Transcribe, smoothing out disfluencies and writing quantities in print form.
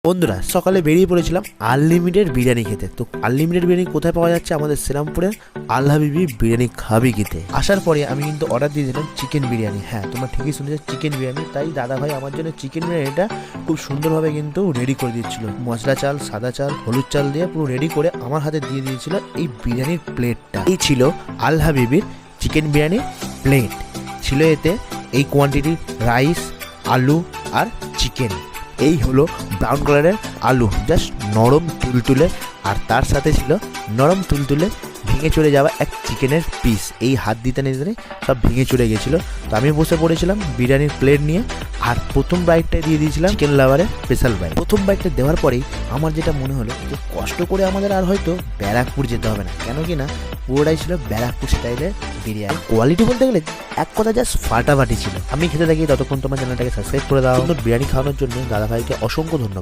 বন্ধুরা সকালে বেরিয়ে পড়েছিলাম আনলিমিটেড বিরিয়ানি খেতে। তো আনলিমিটেড বিরিয়ানি কোথায় পাওয়া যাচ্ছে? আমাদের শ্রীরামপুরের আল হাবিবি বিরিয়ানি খাবিকিতে। আসার পরে আমি কিন্তু অর্ডার দিয়ে দিলাম চিকেন বিরিয়ানি। হ্যাঁ, তোমরা ঠিকই শুনেছো, চিকেন বিরিয়ানি। তাই দাদা ভাই আমার জন্য চিকেন বিরিয়ানিটা খুব সুন্দরভাবে কিন্তু রেডি করে দিচ্ছিল। মশলা চাল, সাদা চাল, হলুদ চাল দিয়ে পুরো রেডি করে আমার হাতে দিয়ে দিয়েছিল এই বিরিয়ানির প্লেটটা। এই ছিল আল হাবিবির চিকেন বিরিয়ানি প্লেট। ছিল এতে এই কোয়ান্টিটির রাইস, আলু আর চিকেন। এই হলো ব্রাউন কালারের আলু, জাস্ট নরম তুলতুলে, আর তার সাথে ছিল নরম তুলতুলে ভেঙে চলে যাওয়া এক চিকেনের পিস। এই হাত দিতে নিতে সব ভেঙে চলে গেছিলো। তো আমি বসে পড়েছিলাম বিরিয়ানির প্লেট নিয়ে, আর প্রথম বাইটটা দিয়ে দিয়েছিলাম চিকেন লাভারের স্পেশাল বাইট। প্রথম বাইটটা দেওয়ার পরেই আমার যেটা মনে হলো যে কষ্ট করে আমাদের আর হয়তো ব্যারাকপুর যেতে হবে না, কেন কি না পুরোটাই ছিল ব্যারাকপুর স্টাইলের বিরিয়ানি। কোয়ালিটি বলতে গেলে এক কথা জাস্ট ফাটাফাটি ছিল। আমি খেতে থাকি, ততক্ষণ তোমার চ্যানেলটাকে সাবস্ক্রাইব করে দাও। সুন্দর বিরিয়ানি খাওয়ানোর জন্য দাদা ভাইকে অসংখ্য ধন্যবাদ।